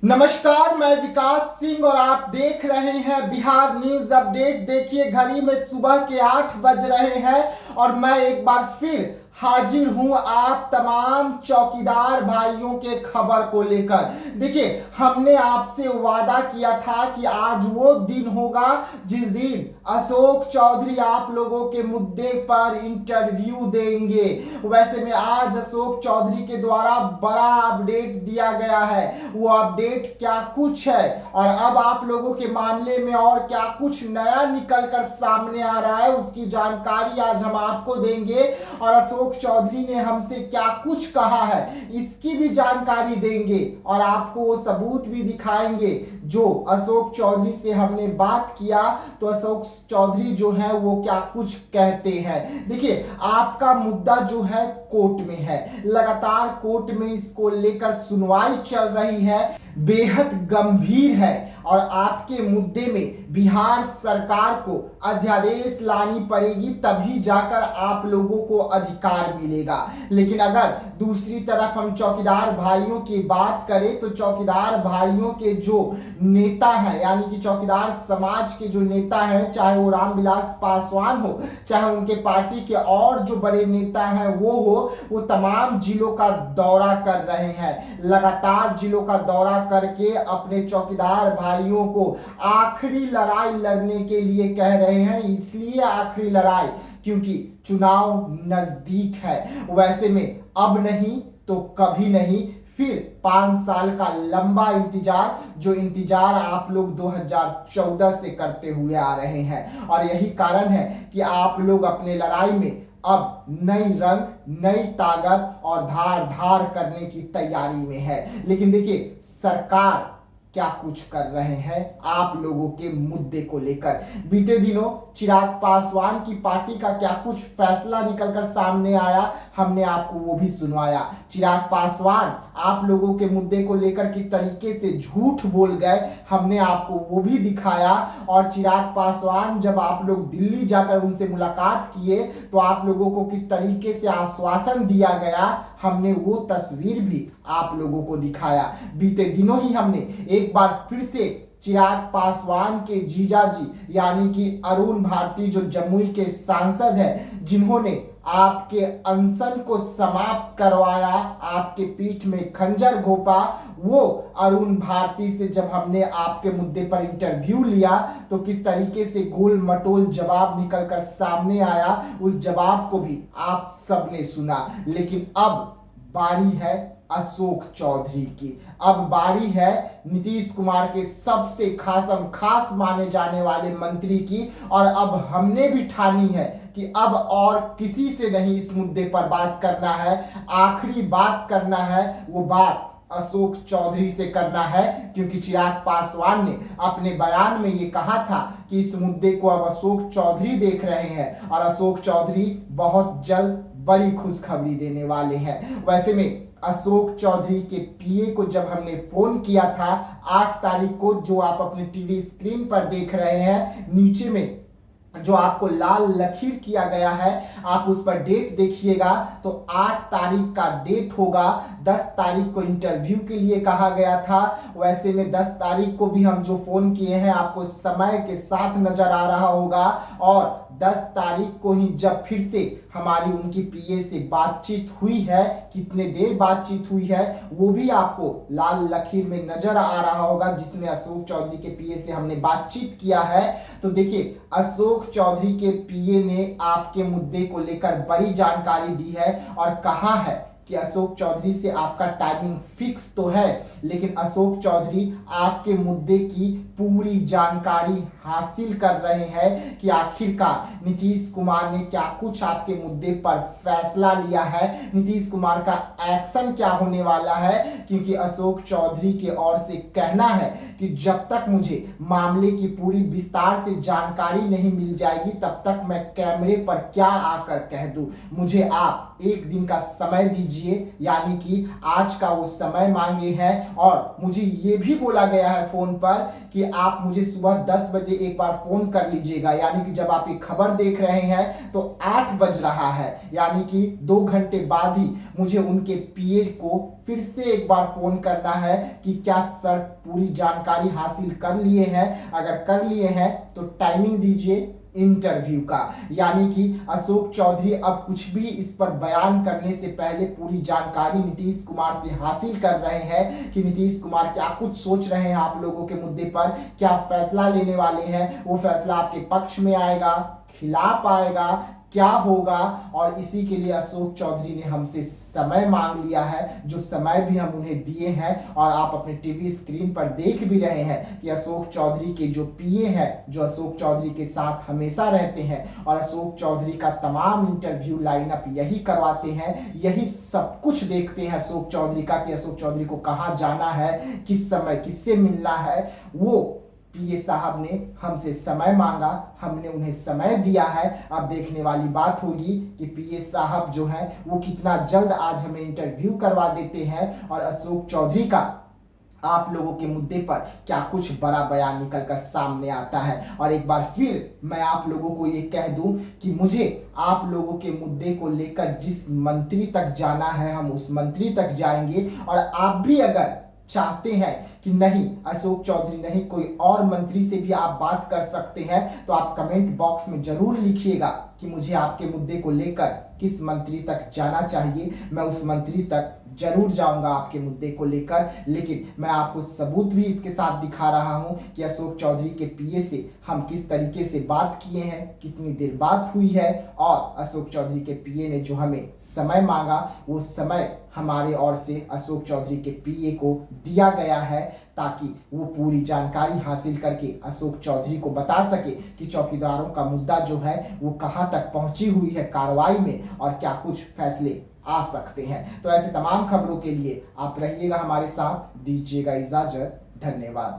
नमस्कार, मैं विकास सिंह और आप देख रहे हैं बिहार न्यूज अपडेट। देखिए, घड़ी में सुबह के 8 बज रहे हैं और मैं एक बार फिर हाजिर हूं आप तमाम चौकीदार भाइयों के खबर को लेकर। देखिए, हमने आपसे वादा किया था कि आज वो दिन होगा जिस दिन अशोक चौधरी आप लोगों के मुद्दे पर इंटरव्यू देंगे। वैसे में आज अशोक चौधरी के द्वारा बड़ा अपडेट दिया गया है। वो अपडेट क्या कुछ है और अब आप लोगों के मामले में और क्या कुछ नया निकल कर सामने आ रहा है, उसकी जानकारी आज हम आपको देंगे। और अशोक चौधरी ने हमसे क्या कुछ कहा है इसकी भी जानकारी देंगे और आपको वो सबूत भी दिखाएंगे जो अशोक चौधरी से हमने बात किया तो अशोक चौधरी जो है वो क्या कुछ कहते हैं। देखिए, आपका मुद्दा जो है कोर्ट में है, लगातार कोर्ट में इसको लेकर सुनवाई चल रही है, बेहद गंभीर है और आपके मुद्दे में बिहार सरकार को अध्यादेश लानी पड़ेगी, तभी जाकर आप लोगों को अधिकार मिलेगा। लेकिन अगर दूसरी तरफ हम चौकीदार भाइयों की बात करें तो चौकीदार भाइयों के जो नेता हैं, यानी कि चौकीदार समाज के जो नेता हैं, चाहे वो रामविलास पासवान हो, चाहे उनके पार्टी के और जो बड़े नेता हैं वो तमाम जिलों का दौरा कर रहे हैं। लगातार जिलों का दौरा करके अपने चौकीदार भाइयों को आखिरी लड़ाई लड़ने के लिए कह रहे हैं। इसलिए आखिरी लड़ाई क्योंकि चुनाव नजदीक है। वैसे में अब नहीं तो कभी नहीं, फिर 5 साल का लंबा इंतजार, जो इंतजार आप लोग 2014 से करते हुए आ रहे हैं। और यही कारण है कि आप लोग अपने लड़ाई में अब नई रंग, नई ताकत और धार धार करने की तैयारी में है। लेकिन देखिए, सरकार क्या कुछ कर रहे हैं आप लोगों के मुद्दे को लेकर। बीते दिनों चिराग पासवान की पार्टी का क्या कुछ फैसला निकलकर सामने आया, हमने आपको वो भी सुनवाया। चिराग पासवान आप लोगों के मुद्दे को लेकर किस तरीके से झूठ बोल गए, हमने आपको वो भी दिखाया। और चिराग पासवान जब आप लोग दिल्ली जाकर उनसे मुलाकात किए तो आप लोगों को किस तरीके से आश्वासन दिया गया, हमने वो तस्वीर भी आप लोगों को दिखाया। बीते दिनों ही हमने एक बार फिर से चिराग पासवान के जीजाजी यानी कि अरुण भारती, जो जमुई के सांसद हैं, जिन्होंने आपके अनशन को समाप्त करवाया, आपके पीठ में खंजर घोंपा, वो अरुण भारती से जब हमने आपके मुद्दे पर इंटरव्यू लिया तो किस तरीके से गोल मटोल जवाब निकलकर सामने आया, उस जवाब को भी आप सबने सुना। लेकिन अब बारी है अशोक चौधरी की, अब बारी है नीतीश कुमार के सबसे खास माने जाने वाले मंत्री की। और अब हमने भी ठानी है कि अब और किसी से नहीं इस मुद्दे पर बात करना है, आखिरी बात करना है, वो बात अशोक चौधरी से करना है। क्योंकि चिराग पासवान ने अपने बयान में ये कहा था कि इस मुद्दे को अब अशोक चौधरी देख रहे हैं और अशोक चौधरी बहुत जल्द बड़ी खुशखबरी देने वाले हैं। वैसे में अशोक चौधरी के पीए को जब हमने फोन किया था 8 तारीख को, जो आप अपने टीवी स्क्रीन पर देख रहे हैं, नीचे में जो आपको लाल लकीर किया गया है, आप उस पर डेट देखिएगा तो 8 तारीख का डेट होगा। 10 तारीख को इंटरव्यू के लिए कहा गया था। वैसे में 10 तारीख को भी हम जो फोन किए हैं आपको समय के साथ नजर आ रहा होगा। और 10 तारीख को ही जब फिर से हमारी उनकी पीए से बातचीत हुई है, कितने देर बातचीत हुई है वो भी आपको लाल लकीर में नजर आ रहा होगा, जिसमें अशोक चौधरी के पीए से हमने बातचीत किया है। तो देखिए, अशोक चौधरी के पीए ने आपके मुद्दे को लेकर बड़ी जानकारी दी है और कहा है कि अशोक चौधरी से आपका टाइमिंग फिक्स तो है, लेकिन अशोक चौधरी आपके मुद्दे की पूरी जानकारी हासिल कर रहे हैं कि आखिरकार नीतीश कुमार ने क्या कुछ आपके मुद्दे पर फैसला लिया है, नीतीश कुमार का एक्शन क्या होने वाला है। क्योंकि अशोक चौधरी के ओर से कहना है कि जब तक मुझे मामले की पूरी विस्तार से जानकारी नहीं मिल जाएगी तब तक मैं कैमरे पर क्या आकर कह दूं, मुझे आप एक दिन का समय दीजिए, यानी कि आज का वो समय मांगे हैं। और मुझे ये भी बोला गया है फोन पर कि आप मुझे सुबह 10 बजे एक बार फोन कर लीजिएगा, यानी कि जब आप ये खबर देख रहे हैं तो 8 बज रहा है, यानी कि 2 घंटे बाद ही मुझे उनके पीए को फिर से एक बार फोन करना है कि क्या सर पूरी जानकारी हासिल कर लिए हैं। अगर कर लिए हैं तो टाइमिंग दीजिए इंटरव्यू का, यानी कि अशोक चौधरी अब कुछ भी इस पर बयान करने से पहले पूरी जानकारी नीतीश कुमार से हासिल कर रहे हैं कि नीतीश कुमार क्या कुछ सोच रहे हैं आप लोगों के मुद्दे पर, क्या फैसला लेने वाले हैं, वो फैसला आपके पक्ष में आएगा, खिलाफ आएगा, क्या होगा। और इसी के लिए अशोक चौधरी ने हमसे समय मांग लिया है, जो समय भी हम उन्हें दिए हैं। और आप अपने टीवी स्क्रीन पर देख भी रहे हैं कि अशोक चौधरी के जो पीए हैं, जो अशोक चौधरी के साथ हमेशा रहते हैं और अशोक चौधरी का तमाम इंटरव्यू लाइनअप यही करवाते हैं, यही सब कुछ देखते हैं अशोक चौधरी का कि अशोक चौधरी को कहाँ जाना है, किस समय किससे मिलना है। वो पीए साहब ने हमसे समय मांगा, हमने उन्हें समय दिया है। अब देखने वाली बात होगी कि पीए साहब जो है वो कितना जल्द आज हमें इंटरव्यू करवा देते हैं और अशोक चौधरी का आप लोगों के मुद्दे पर क्या कुछ बड़ा बयान निकल कर सामने आता है। और एक बार फिर मैं आप लोगों को ये कह दूं कि मुझे आप लोगों के मुद्दे को लेकर जिस मंत्री तक जाना है हम उस मंत्री तक जाएंगे। और आप भी अगर चाहते हैं कि नहीं अशोक चौधरी नहीं कोई और मंत्री से भी आप बात कर सकते हैं, तो आप कमेंट बॉक्स में जरूर लिखिएगा कि मुझे आपके मुद्दे को लेकर किस मंत्री तक जाना चाहिए। मैं उस मंत्री तक जरूर जाऊंगा आपके मुद्दे को लेकर। लेकिन मैं आपको सबूत भी इसके साथ दिखा रहा हूं कि अशोक चौधरी के पीए से हम किस तरीके से बात किए हैं, कितनी देर बात हुई है। और अशोक चौधरी के पीए ने जो हमें समय मांगा वो समय हमारे ओर से अशोक चौधरी के पीए को दिया गया है, ताकि वो पूरी जानकारी हासिल करके अशोक चौधरी को बता सके कि चौकीदारों का मुद्दा जो है वो कहां तक पहुंची हुई है कार्रवाई में और क्या कुछ फैसले आ सकते हैं। तो ऐसे तमाम खबरों के लिए आप रहिएगा हमारे साथ, दीजिएगा इजाजत, धन्यवाद।